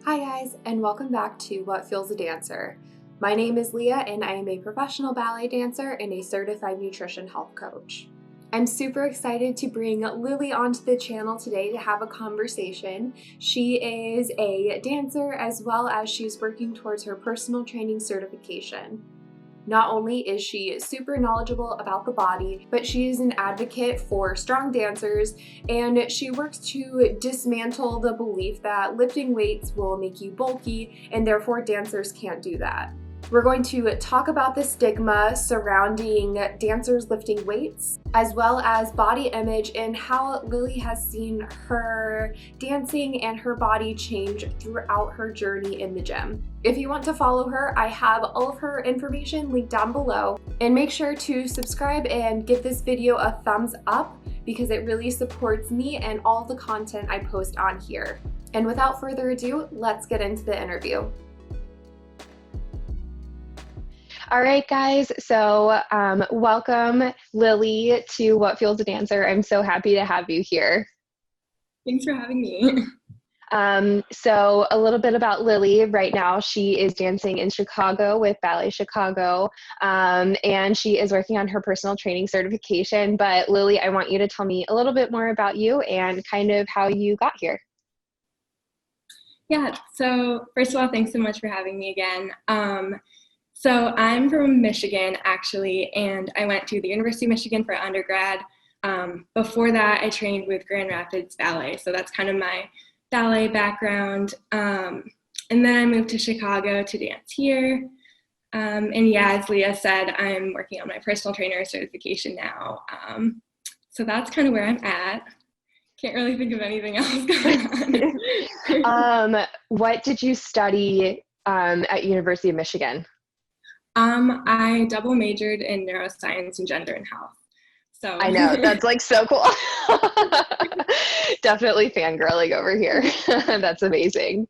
Hi guys, and welcome back to What Fuels a Dancer. My name is Leah and I am a professional ballet dancer and a certified nutrition health coach. I'm super excited to bring Lili onto the channel today to have a conversation. She is a dancer as well as she's working towards her personal training certification. Not only is she super knowledgeable about the body, but she is an advocate for strong dancers, and she works to dismantle the belief that lifting weights will make you bulky, and therefore dancers can't do that. We're going to talk about the stigma surrounding dancers lifting weights, as well as body image and how Lili has seen her dancing and her body change throughout her journey in the gym. If you want to follow her, I have all of her information linked down below. And make sure to subscribe and give this video a thumbs up because it really supports me and all the content I post on here. And without further ado, let's get into the interview. All right, guys, so welcome Lili to What Fuels a Dancer. I'm so happy to have you here. Thanks for having me. So a little bit about Lili. Right now, she is dancing in Chicago with Ballet Chicago, and she is working on her personal training certification. But Lili, I want you to tell me a little bit more about you and kind of how you got here. Yeah, so first of all, thanks so much for having me again. So I'm from Michigan, actually, and I went to the University of Michigan for undergrad. Before that, I trained with Grand Rapids Ballet, so that's kind of my ballet background. And then I moved to Chicago to dance here. And yeah, as Leah said, I'm working on my personal trainer certification now. So that's kind of where I'm at. Can't really think of anything else going on. What did you study at University of Michigan? I double majored in neuroscience and gender and health. So I know, that's like so cool. Definitely fangirling over here. That's amazing.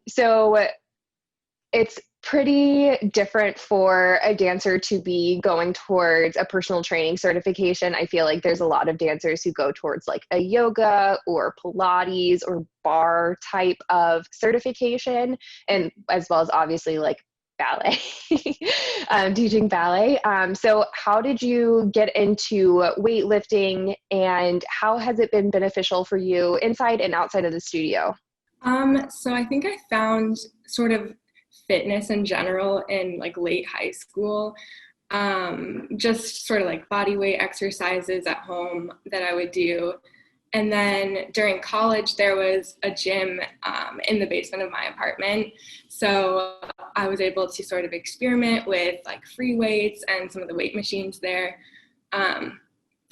So it's pretty different for a dancer to be going towards a personal training certification. I feel like there's a lot of dancers who go towards like a yoga or Pilates or bar type of certification, and as well as obviously like ballet, teaching ballet. So how did you get into weightlifting and how has it been beneficial for you inside and outside of the studio? So I think I found sort of fitness in general in like late high school, just sort of like body weight exercises at home that I would do. And then during college, there was a gym in the basement of my apartment. So I was able to sort of experiment with like free weights and some of the weight machines there.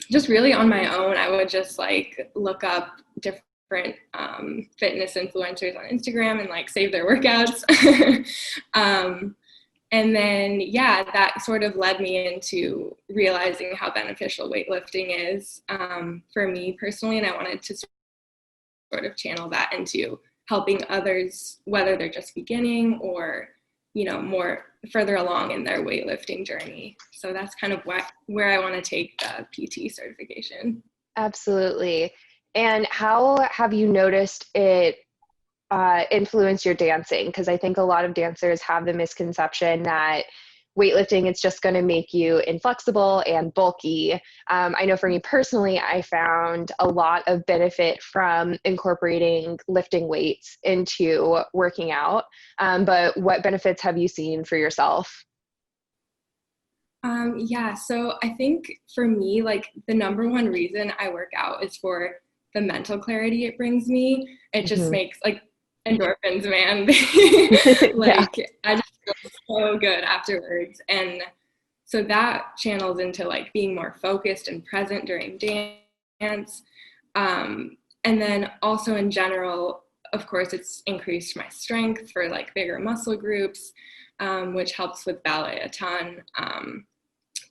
Just really on my own, I would just like look up different fitness influencers on Instagram and like save their workouts. And then, yeah, that sort of led me into realizing how beneficial weightlifting is for me personally. And I wanted to sort of channel that into helping others, whether they're just beginning or, you know, more further along in their weightlifting journey. So that's kind of where I want to take the PT certification. Absolutely. And how have you noticed it influence your dancing? Because I think a lot of dancers have the misconception that weightlifting is just going to make you inflexible and bulky. I know for me personally, I found a lot of benefit from incorporating lifting weights into working out. But what benefits have you seen for yourself? Yeah, so I think for me, like the number one reason I work out is for the mental clarity it brings me. It just makes like endorphins, man. Like yeah. I just feel so good afterwards. And so that channels into like being more focused and present during dance. And then also in general, of course, it's increased my strength for like bigger muscle groups, which helps with ballet a ton.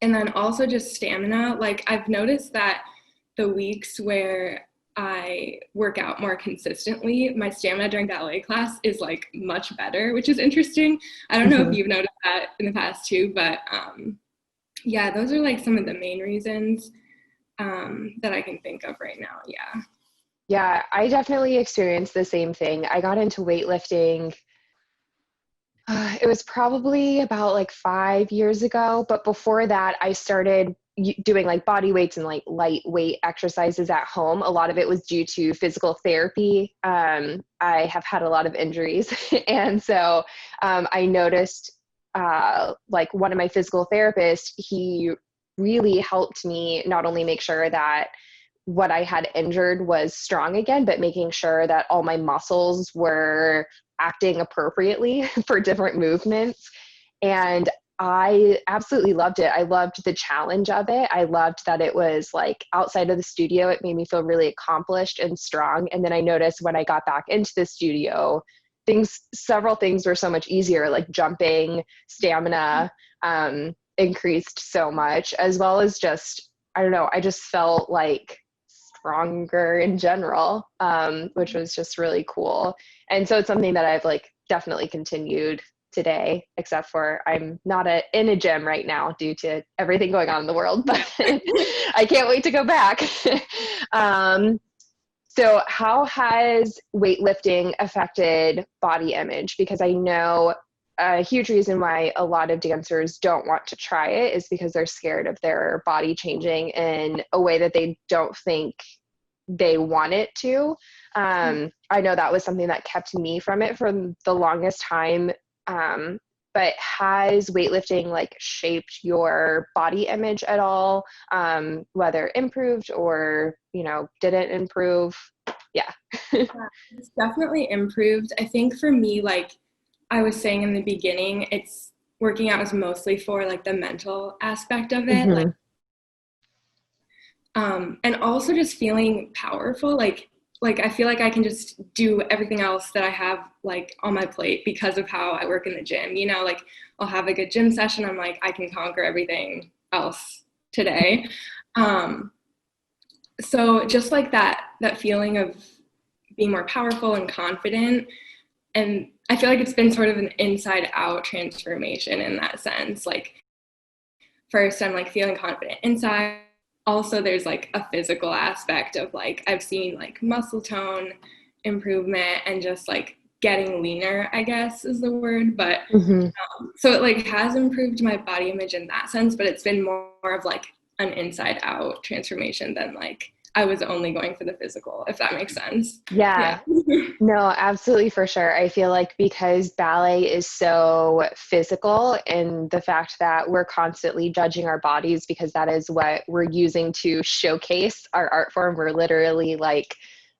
And then also just stamina. Like I've noticed that the weeks where I work out more consistently, my stamina during ballet class is like much better, which is interesting. I don't know if you've noticed that in the past too, but yeah, those are like some of the main reasons that I can think of right now. Yeah. Yeah, I definitely experienced the same thing. I got into weightlifting. It was probably about like 5 years ago, but before that, I started doing like body weights and like lightweight exercises at home. A lot of it was due to physical therapy. I have had a lot of injuries, and so I noticed like one of my physical therapists, he really helped me not only make sure that what I had injured was strong again, but making sure that all my muscles were acting appropriately for different movements. And I absolutely loved it. I loved the challenge of it. I loved that it was like outside of the studio. It made me feel really accomplished and strong. And then I noticed when I got back into the studio, several things were so much easier, like jumping, stamina, increased so much, as well as just, I don't know, I just felt like stronger in general, which was just really cool. And so it's something that I've like definitely continued today, except for I'm not in a gym right now due to everything going on in the world, but I can't wait to go back. So how has weightlifting affected body image? Because I know a huge reason why a lot of dancers don't want to try it is because they're scared of their body changing in a way that they don't think they want it to. I know that was something that kept me from it for the longest time. But has weightlifting like shaped your body image at all? Whether improved or, didn't improve? Yeah. Yeah, it's definitely improved. I think for me, like I was saying in the beginning, it's working out is mostly for like the mental aspect of it. Like, and also just feeling powerful. Like I feel like I can just do everything else that I have like on my plate because of how I work in the gym. Like I'll have a good gym session. I'm like, I can conquer everything else today. So just like that feeling of being more powerful and confident. And I feel like it's been sort of an inside out transformation in that sense. Like first I'm like feeling confident inside. Also there's like a physical aspect of like I've seen like muscle tone improvement and just like getting leaner, I guess is the word. But so it like has improved my body image in that sense, but it's been more of like an inside out transformation than like I was only going for the physical, if that makes sense. Yeah. No, absolutely, for sure. I feel like because ballet is so physical, and the fact that we're constantly judging our bodies because that is what we're using to showcase our art form. We're literally like,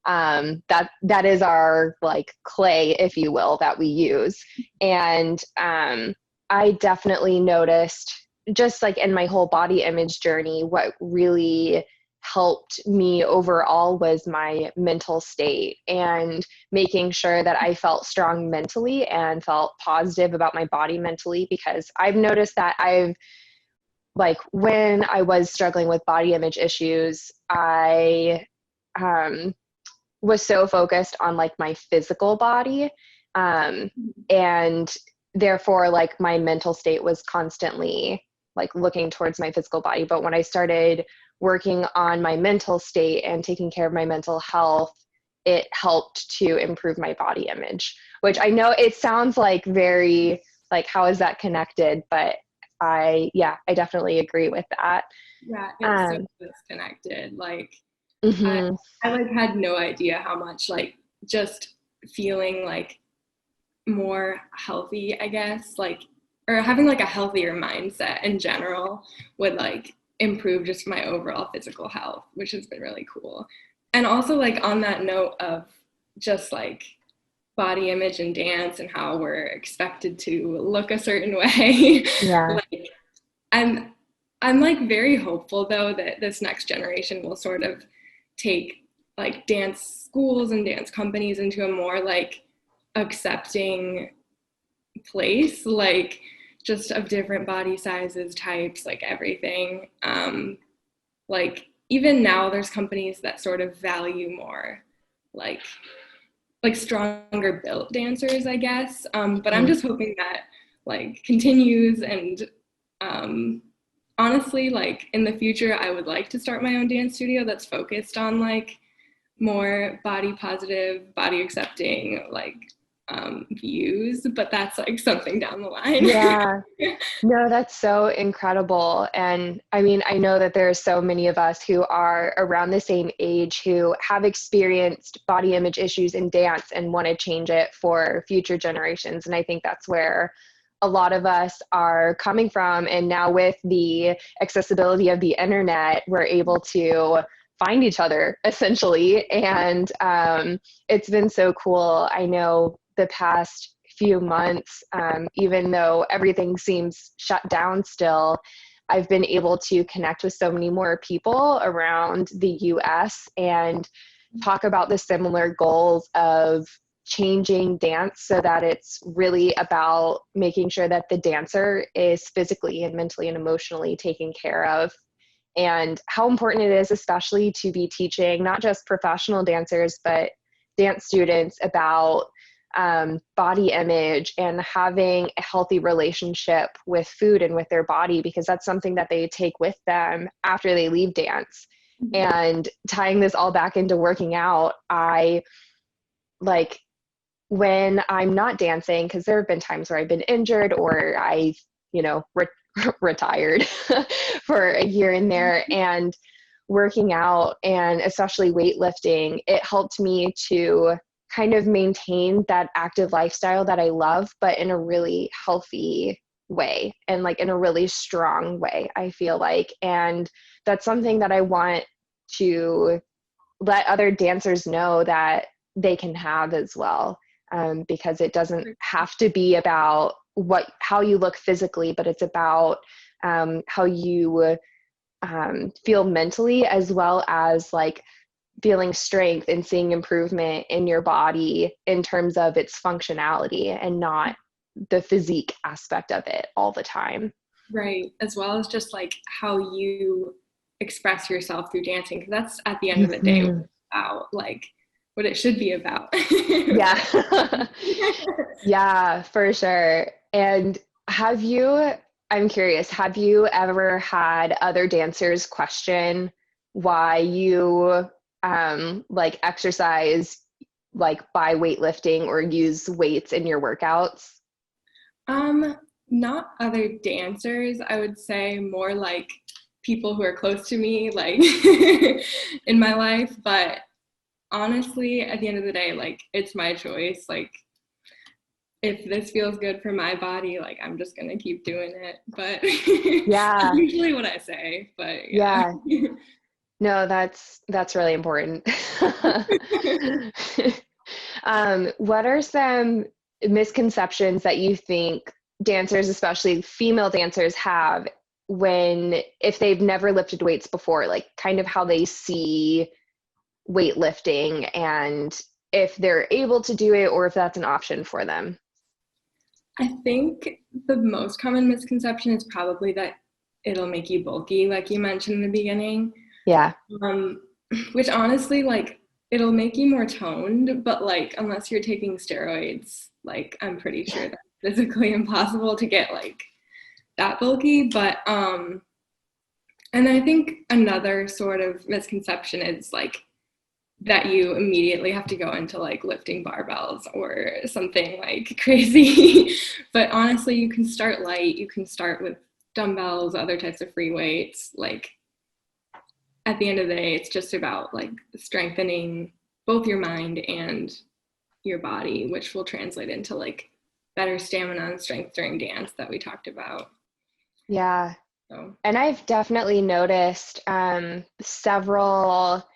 that is our like clay, if you will, that we use. And I definitely noticed, just like in my whole body image journey, what really helped me overall was my mental state, and making sure that I felt strong mentally and felt positive about my body mentally. Because I've noticed that like when I was struggling with body image issues, I was so focused on like my physical body, and therefore like my mental state was constantly like looking towards my physical body. But when I started working on my mental state and taking care of my mental health, it helped to improve my body image, which I know it sounds like very like, how is that connected? But I definitely agree with that. Yeah, it's so disconnected. Like Mm-hmm. I like had no idea how much like just feeling like more healthy, I guess, like, or having like a healthier mindset in general would like improve just my overall physical health, which has been really cool. And also like on that note of just like body image and dance and how we're expected to look a certain way. Yeah. Like I'm like very hopeful though that this next generation will sort of take like dance schools and dance companies into a more like accepting place, like just of different body sizes, types, like everything. Like even now there's companies that sort of value more like stronger built dancers, I guess. But I'm just hoping that like continues. And honestly, like in the future, I would like to start my own dance studio that's focused on like more body positive, body accepting, like views, but that's like something down the line. Yeah. No, that's so incredible. And I mean, I know that there are so many of us who are around the same age who have experienced body image issues in dance and want to change it for future generations. And I think that's where a lot of us are coming from. And now with the accessibility of the internet, we're able to find each other essentially. And it's been so cool. I know the past few months, even though everything seems shut down still, I've been able to connect with so many more people around the US and talk about the similar goals of changing dance so that it's really about making sure that the dancer is physically and mentally and emotionally taken care of, and how important it is, especially to be teaching not just professional dancers, but dance students about body image and having a healthy relationship with food and with their body, because that's something that they take with them after they leave dance. Mm-hmm. And tying this all back into working out, I like when I'm not dancing, because there have been times where I've been injured or I, retired for a year in there, and working out and especially weightlifting, it helped me to kind of maintain that active lifestyle that I love, but in a really healthy way and like in a really strong way, I feel like. And that's something that I want to let other dancers know that they can have as well, because it doesn't have to be about how you look physically, but it's about how you feel mentally, as well as like feeling strength and seeing improvement in your body in terms of its functionality and not the physique aspect of it all the time. Right. As well as just like how you express yourself through dancing, because that's at the end of the day what it's about, like what it should be about. Yeah. Yeah, for sure. And I'm curious, have you ever had other dancers question why you like exercise like by weightlifting or use weights in your workouts? Not other dancers, I would say more like people who are close to me, like in my life. But honestly, at the end of the day, like it's my choice. Like if this feels good for my body, like I'm just gonna keep doing it. But yeah, that's usually what I say. But yeah. No, that's really important. What are some misconceptions that you think dancers, especially female dancers, have if they've never lifted weights before, like kind of how they see weightlifting and if they're able to do it or if that's an option for them? I think the most common misconception is probably that it'll make you bulky, like you mentioned in the beginning. Yeah. Which honestly, like, it'll make you more toned, but like, unless you're taking steroids, like, I'm pretty sure that's physically impossible to get like that bulky. But, and I think another sort of misconception is like that you immediately have to go into like lifting barbells or something like crazy. But honestly, you can start light, you can start with dumbbells, other types of free weights. Like, at the end of the day, it's just about like strengthening both your mind and your body, which will translate into like better stamina and strength during dance that we talked about. Yeah. So. And I've definitely noticed several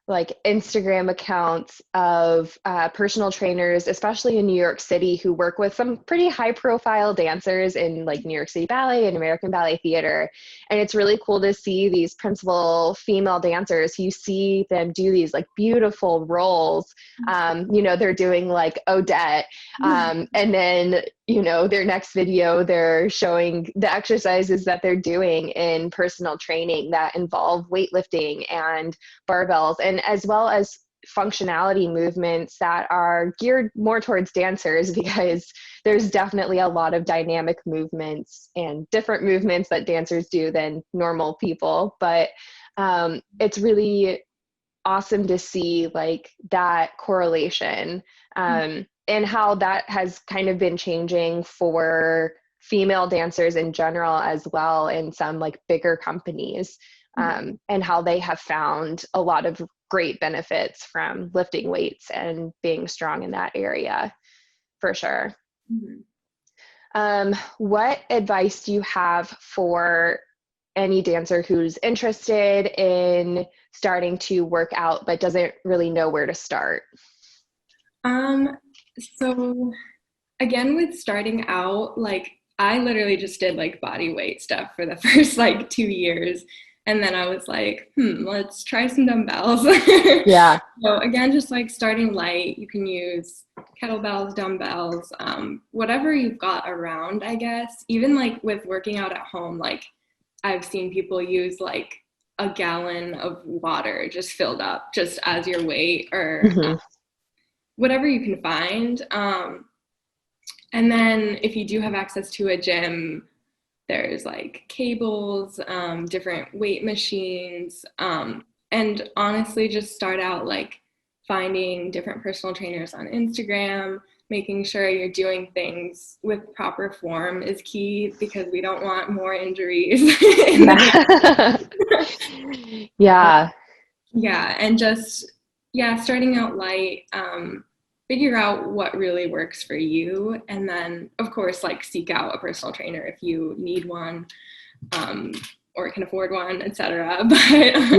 like Instagram accounts of personal trainers, especially in New York City, who work with some pretty high profile dancers in like New York City Ballet and American Ballet Theater. And it's really cool to see these principal female dancers. You see them do these like beautiful rolls. They're doing like Odette. And then, their next video, they're showing the exercises that they're doing in personal training that involve weightlifting and barbells, and as well as functionality movements that are geared more towards dancers, because there's definitely a lot of dynamic movements and different movements that dancers do than normal people. But it's really awesome to see like that correlation, and how that has kind of been changing for female dancers in general as well in some like bigger companies, and how they have found a lot of great benefits from lifting weights and being strong in that area, for sure. What advice do you have for any dancer who's interested in starting to work out but doesn't really know where to start? So again, with starting out, like I literally just did like body weight stuff for the first like 2 years. And then I was like, let's try some dumbbells. Yeah. So again, just like starting light, you can use kettlebells, dumbbells, whatever you've got around, I guess. Even like with working out at home, like I've seen people use like a gallon of water just filled up just as your weight, or whatever you can find. And then if you do have access to a gym, there's like cables, different weight machines, and honestly just start out like finding different personal trainers on Instagram. Making sure you're doing things with proper form is key, because we don't want more injuries. Yeah. Yeah, and just, starting out light, figure out what really works for you, and then of course like seek out a personal trainer if you need one, or can afford one, etc. But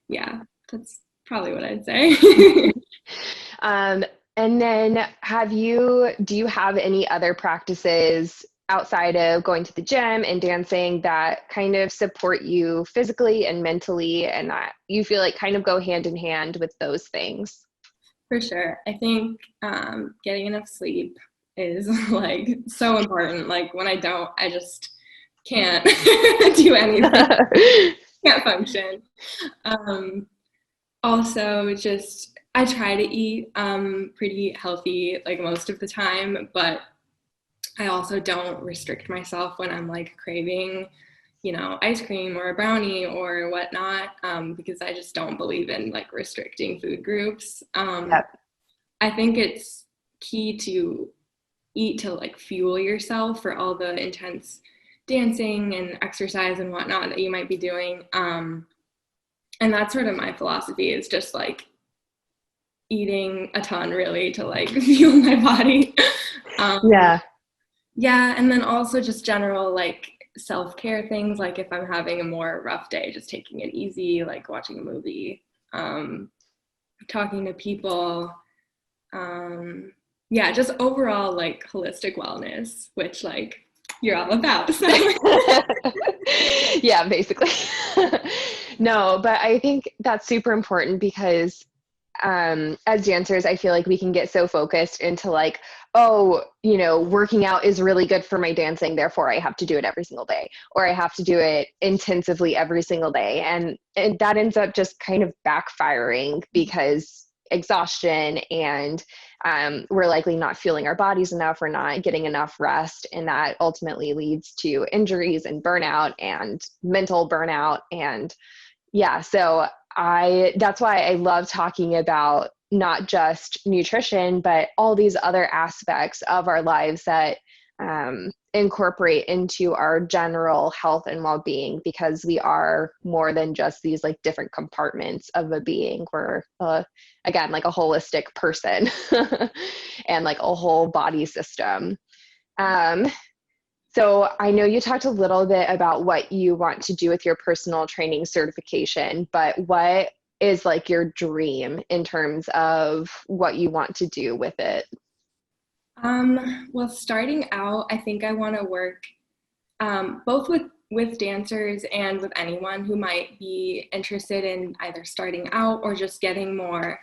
yeah, that's probably what I'd say. And then do you have any other practices outside of going to the gym and dancing that kind of support you physically and mentally, and that you feel like kind of go hand in hand with those things? For sure. I think getting enough sleep is like so important. Like when I don't, I just can't do anything, can't function. Also, just I try to eat pretty healthy like most of the time, but I also don't restrict myself when I'm like craving, ice cream or a brownie or whatnot, because I just don't believe in like restricting food groups. I think it's key to eat to like fuel yourself for all the intense dancing and exercise and whatnot that you might be doing. And that's sort of my philosophy, is just like eating a ton really to like fuel my body. Yeah, and then also just general like self-care things, like if I'm having a more rough day, just taking it easy, like watching a movie, talking to people, just overall like holistic wellness, which like you're all about. So. Yeah, basically. No, but I think that's super important, because as dancers, I feel like we can get so focused into like, working out is really good for my dancing, therefore I have to do it every single day, or I have to do it intensively every single day. And that ends up just kind of backfiring, because exhaustion, and we're likely not fueling our bodies enough, we're not getting enough rest, and that ultimately leads to injuries and burnout and mental burnout. And so that's why I love talking about not just nutrition, but all these other aspects of our lives that incorporate into our general health and well-being, because we are more than just these like different compartments of a being. We're again like a holistic person and like a whole body system. So I know you talked a little bit about what you want to do with your personal training certification, but what is like your dream in terms of what you want to do with it? Well, starting out, I think I want to work both with dancers and with anyone who might be interested in either starting out or just getting more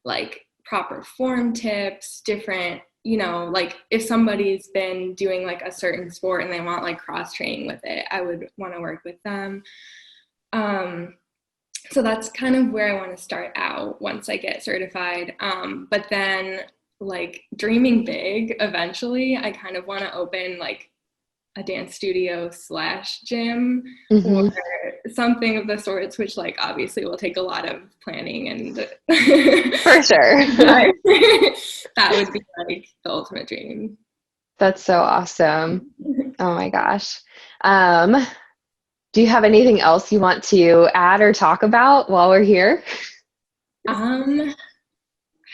like proper form tips, different, like if somebody's been doing like a certain sport and they want like cross training with it, I would want to work with them. So that's kind of where I want to start out once I get certified. But then like dreaming big, eventually I kind of want to open like a dance studio / gym or Mm-hmm. something of the sorts, which like obviously will take a lot of planning and For sure. but that would be like the ultimate dream. That's so awesome. Oh my gosh. Do you have anything else you want to add or talk about while we're here? I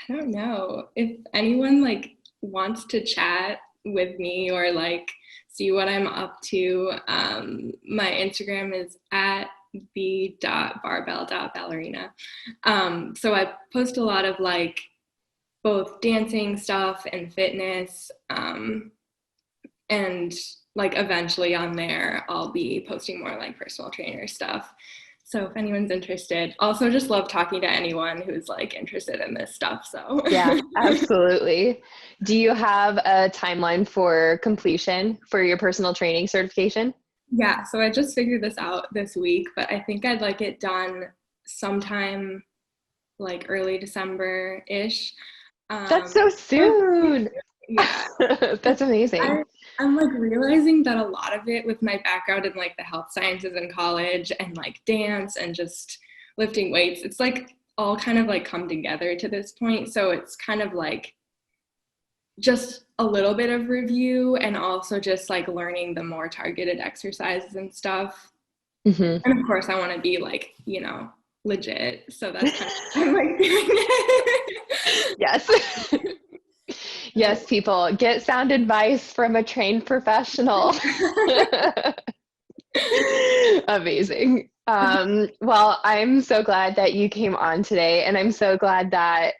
don't know. If anyone like wants to chat with me or like see what I'm up to, my Instagram is at the.barbell.ballerina. So I post a lot of like both dancing stuff and fitness. And like eventually on there, I'll be posting more like personal trainer stuff. So if anyone's interested, also just love talking to anyone who's like interested in this stuff. So Yeah, absolutely. Do you have a timeline for completion for your personal training certification? yeah, so I just figured this out this week, but I think I'd like it done sometime like early December-ish. That's so soon. Yeah. That's amazing. I'm like realizing that a lot of it with my background in like the health sciences in college and like dance and just lifting weights, it's like all kind of like come together to this point. So it's kind of like just a little bit of review and also just like learning the more targeted exercises and stuff. Mm-hmm. And of course I want to be like, you know, legit. So that's kind of I'm like doing it. Yes. Yes, people, get sound advice from a trained professional. Amazing. Well, I'm so glad that you came on today, and I'm so glad that,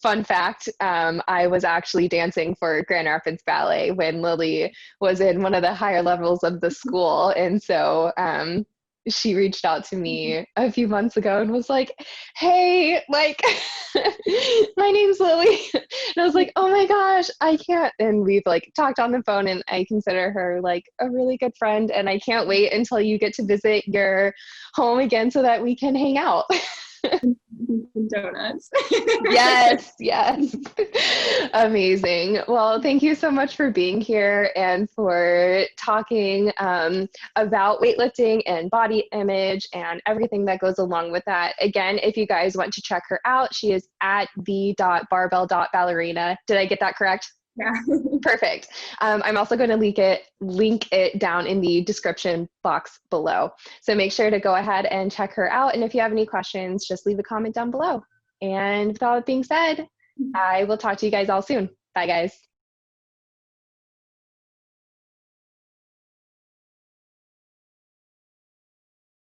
fun fact, I was actually dancing for Grand Rapids Ballet when Lili was in one of the higher levels of the school, and so she reached out to me a few months ago and was like, hey, like, my name's Lili. And I was like, oh my gosh, I can't. And we've like talked on the phone, and I consider her like a really good friend. And I can't wait until you get to visit your home again so that we can hang out. Donuts. Yes, yes. Amazing. Well, thank you so much for being here and for talking about weightlifting and body image and everything that goes along with that. Again, if you guys want to check her out, she is at the.barbell.ballerina. Did I get that correct? Yeah. Perfect. I'm also going to link it down in the description box below. So make sure to go ahead and check her out. And if you have any questions, just leave a comment down below. And with all that being said, I will talk to you guys all soon. Bye, guys.